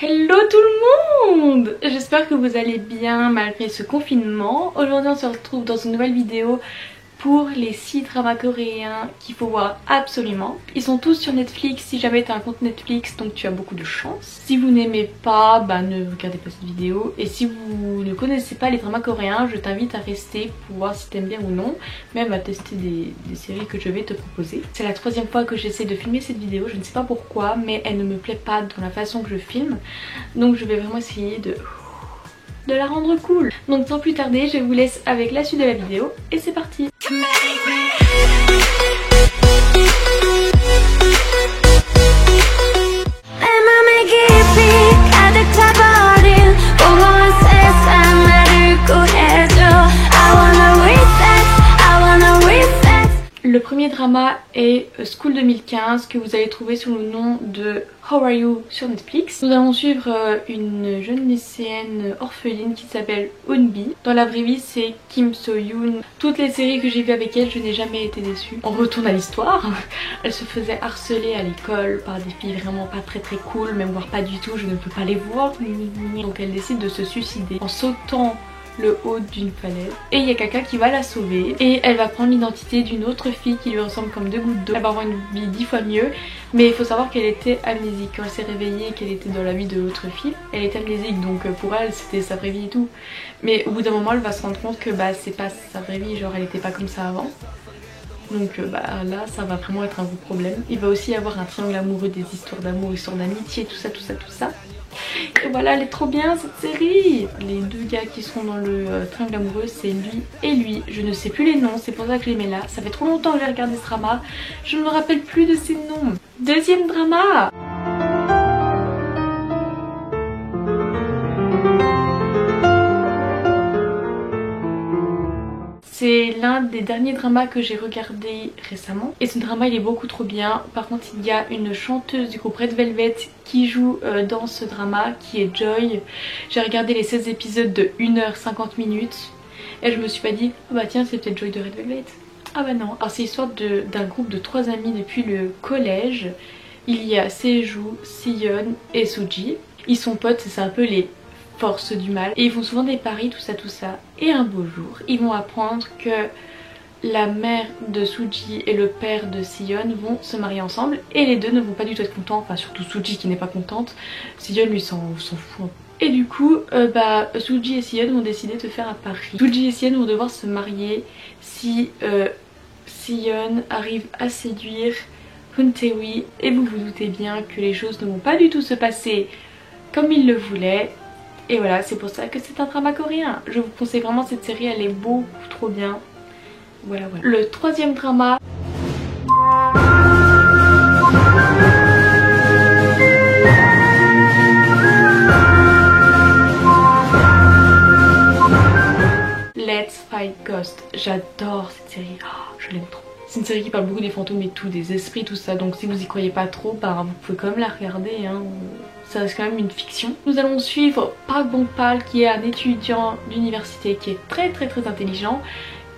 Hello tout le monde! J'espère que vous allez bien malgré ce confinement. Aujourd'hui on se retrouve dans une nouvelle vidéo pour les 6 dramas coréens qu'il faut voir absolument. Ils sont tous sur Netflix si jamais tu as un compte Netflix, donc tu as beaucoup de chance. Si vous n'aimez pas, ne regardez pas cette vidéo. Et si vous ne connaissez pas les dramas coréens, je t'invite à rester pour voir si t'aimes bien ou non. Même à tester des séries que je vais te proposer. C'est la 3e fois que j'essaie de filmer cette vidéo, je ne sais pas pourquoi, mais elle ne me plaît pas dans la façon que je filme. Donc je vais vraiment essayer de la rendre cool. Donc sans plus tarder, je vous laisse avec la suite de la vidéo et c'est parti. Le premier drama est School 2015 que vous allez trouver sous le nom de How Are You sur Netflix. Nous allons suivre une jeune lycéenne orpheline qui s'appelle Eunbi. Dans la vraie vie c'est Kim So-yoon. Toutes les séries que j'ai vues avec elle, je n'ai jamais été déçue. On retourne à l'histoire. Elle se faisait harceler à l'école par des filles vraiment pas très cool, même voire pas du tout, je ne peux pas les voir. Donc elle décide de se suicider en sautant le haut d'une falaise et il y a quelqu'un qui va la sauver et elle va prendre l'identité d'une autre fille qui lui ressemble comme 2 gouttes d'eau. Elle va avoir une vie 10 fois mieux, mais il faut savoir qu'elle était amnésique. Quand elle s'est réveillée et qu'elle était dans la vie de l'autre fille, elle était amnésique, donc pour elle c'était sa vraie vie et tout. Mais au bout d'un moment elle va se rendre compte que c'est pas sa vraie vie, genre elle était pas comme ça avant. Donc là ça va vraiment être un gros problème. Il va aussi y avoir un triangle amoureux, des histoires d'amour, histoires d'amitié, tout ça. Et voilà, elle est trop bien cette série. Les 2 gars qui sont dans le triangle amoureux, c'est lui et lui. Je ne sais plus les noms, c'est pour ça que je les mets là. Ça fait trop longtemps que j'ai regardé ce drama, je ne me rappelle plus de ces noms. Deuxième drama. C'est l'un des derniers dramas que j'ai regardé récemment. Et ce drama il est beaucoup trop bien. Par contre il y a une chanteuse du groupe Red Velvet qui joue dans ce drama, qui est Joy. J'ai regardé les 16 épisodes de 1h50 et je me suis pas dit oh bah tiens c'est peut-être Joy de Red Velvet. Ah bah non. Alors c'est l'histoire d'un groupe de 3 amis depuis le collège. Il y a Sejou, Siyeon et Suji. Ils sont potes, c'est un peu les force du mal et ils font souvent des paris, tout ça, et un beau jour ils vont apprendre que la mère de Suji et le père de Siyeon vont se marier ensemble et les deux ne vont pas du tout être contents, enfin surtout Suji qui n'est pas contente, Siyeon lui s'en fout. Et du coup Suji et Siyeon vont décider de faire un pari. Suji et Siyeon vont devoir se marier si Siyeon arrive à séduire Hoon Tae-wi, et vous vous doutez bien que les choses ne vont pas du tout se passer comme il le voulait. Et voilà, c'est pour ça que c'est un drama coréen. Je vous conseille vraiment cette série, elle est beaucoup trop bien. Voilà. Le 3e drama. Let's Fight Ghost. J'adore cette série, je l'aime trop. C'est une série qui parle beaucoup des fantômes et tout, des esprits, tout ça. Donc si vous y croyez pas trop, vous pouvez quand même la regarder, hein. Ça reste quand même une fiction. Nous allons suivre Park Bong-pal qui est un étudiant d'université qui est très intelligent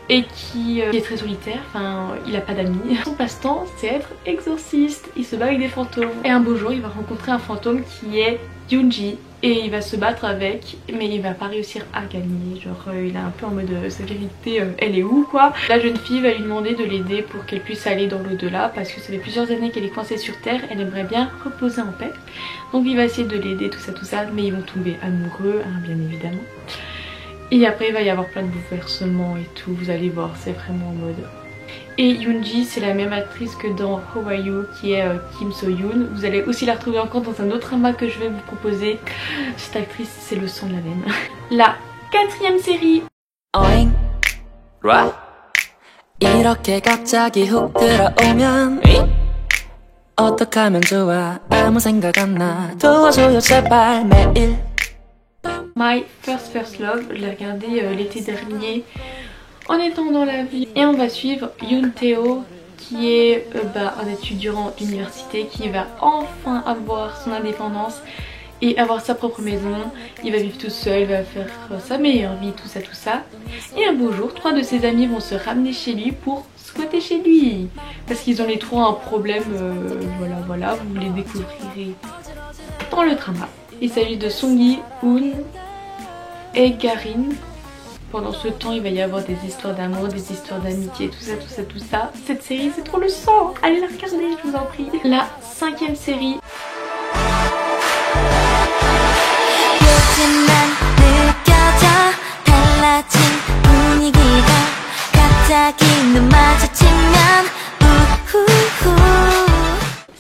et qui est très solitaire, il a pas d'amis. Son passe-temps c'est être exorciste, il se bat avec des fantômes. Et un beau jour il va rencontrer un fantôme qui est Yoonji et il va se battre avec, mais il va pas réussir à gagner, genre il est un peu en mode sa vérité elle est où quoi. La jeune fille va lui demander de l'aider pour qu'elle puisse aller dans l'au-delà parce que ça fait plusieurs années qu'elle est coincée sur terre, elle aimerait bien reposer en paix. Donc il va essayer de l'aider, tout ça, mais ils vont tomber amoureux, bien évidemment. Et après il va y avoir plein de bouleversements et tout, vous allez voir, c'est vraiment en mode... Et Yoonji c'est la même actrice que dans How Are You qui est Kim So-yoon. Vous allez aussi la retrouver encore dans un autre drama que je vais vous proposer. Cette actrice c'est le sang de la veine. La 4e série. 이렇게 갑자기 훅 들어오면 어떡하면 좋아 아무 생각 안 나 도와줘요 제발 매일. My First Love, je l'ai regardé l'été dernier en étant dans la vie. Et on va suivre Yoon Tae-ho qui est un étudiant d'université qui va enfin avoir son indépendance et avoir sa propre maison. Il va vivre tout seul, il va faire sa meilleure vie, tout ça. Et un beau jour, 3 de ses amis vont se ramener chez lui pour squatter chez lui. Parce qu'ils ont les 3 un problème, voilà, vous les découvrirez dans le drama. Il s'agit de Songi, Hoon et Garin. Pendant ce temps, il va y avoir des histoires d'amour, des histoires d'amitié, tout ça, tout ça, tout ça. Cette série, c'est trop le sang. Allez la regarder, je vous en prie. La 5e série.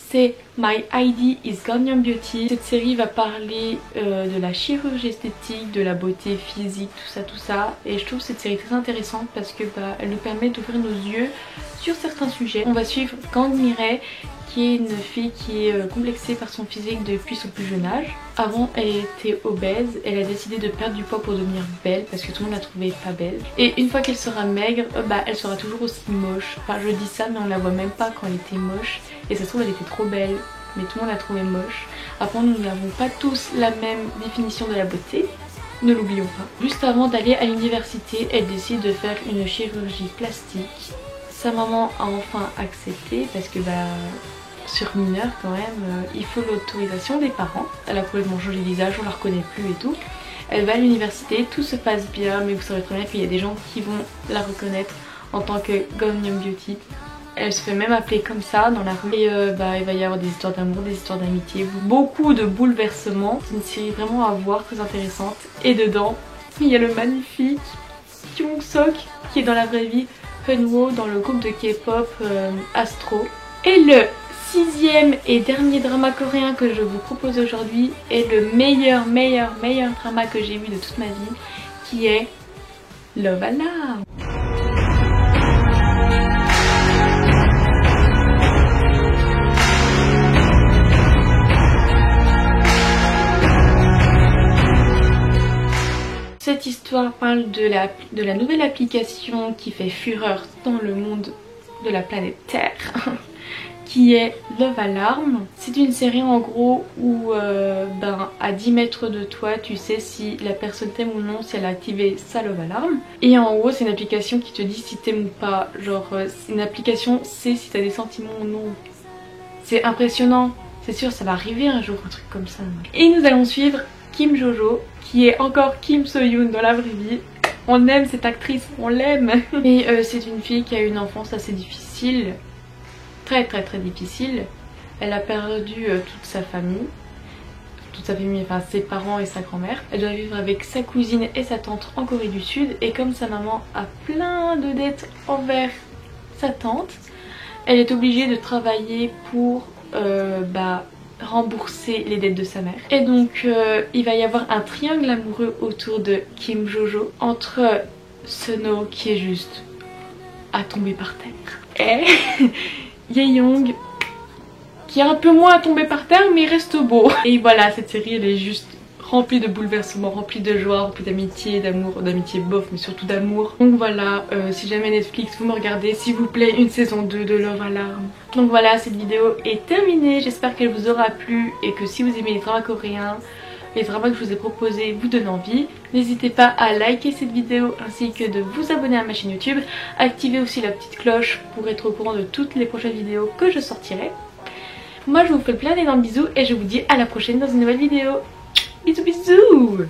C'est My ID is Gangnam Beauty. Cette série va parler de la chirurgie esthétique, de la beauté physique, tout ça. Et je trouve cette série très intéressante parce que elle nous permet d'ouvrir nos yeux sur certains sujets. On va suivre Gang Mireille, qui est une fille qui est complexée par son physique depuis son plus jeune âge. Avant, elle était obèse, elle a décidé de perdre du poids pour devenir belle parce que tout le monde la trouvait pas belle. Et une fois qu'elle sera maigre, elle sera toujours aussi moche. Enfin, je dis ça, mais on la voit même pas quand elle était moche. Et ça se trouve, elle était trop belle, mais tout le monde la trouvait moche. Après, nous n'avons pas tous la même définition de la beauté. Ne l'oublions pas. Juste avant d'aller à l'université, elle décide de faire une chirurgie plastique. Sa maman a enfin accepté parce que sur mineur quand même, il faut l'autorisation des parents. Elle a complètement changé de visage, on la reconnaît plus et tout. Elle va à l'université, tout se passe bien, mais vous savez très bien qu'il y a des gens qui vont la reconnaître en tant que Gangnam Beauty. Elle se fait même appeler comme ça dans la rue. Et il va y avoir des histoires d'amour, des histoires d'amitié, beaucoup de bouleversements. C'est une série vraiment à voir, très intéressante. Et dedans, il y a le magnifique Kyung Sok qui est dans la vraie vie Hunwo dans le groupe de K-pop Astro. Et le 6e et dernier drama coréen que je vous propose aujourd'hui est le meilleur drama que j'ai vu de toute ma vie, qui est Love Alarm. Cette histoire parle de la nouvelle application qui fait fureur dans le monde de la planète Terre, qui est Love Alarm. C'est une série en gros où à 10 mètres de toi tu sais si la personne t'aime ou non, si elle a activé sa Love Alarm. Et en haut c'est une application qui te dit si t'aimes ou pas, genre c'est une application sait si t'as des sentiments ou non. C'est impressionnant, c'est sûr ça va arriver un jour un truc comme ça. Et nous allons suivre Kim Jojo, qui est encore Kim So-yoon dans la vraie vie. On aime cette actrice, on l'aime. Et c'est une fille qui a une enfance assez difficile, très difficile. Elle a perdu toute sa famille, enfin ses parents et sa grand-mère. Elle doit vivre avec sa cousine et sa tante en Corée du Sud. Et comme sa maman a plein de dettes envers sa tante, elle est obligée de travailler pour rembourser les dettes de sa mère. Et donc il va y avoir un triangle amoureux autour de Kim Jojo entre Seno qui est juste à tomber par terre et Ye-young qui est un peu moins à tomber par terre mais il reste beau. Et voilà, cette série elle est juste remplie de bouleversements, remplie de joie, remplie d'amitié, d'amour, d'amitié bof mais surtout d'amour. Donc voilà, si jamais Netflix vous me regardez, s'il vous plaît une saison 2 de Love Alarm. Donc voilà, cette vidéo est terminée, j'espère qu'elle vous aura plu et que si vous aimez les dramas coréens, les dramas que je vous ai proposés vous donnent envie. N'hésitez pas à liker cette vidéo ainsi que de vous abonner à ma chaîne YouTube. Activez aussi la petite cloche pour être au courant de toutes les prochaines vidéos que je sortirai. Moi je vous fais plein d'énormes bisous et je vous dis à la prochaine dans une nouvelle vidéo. Bisous bisous.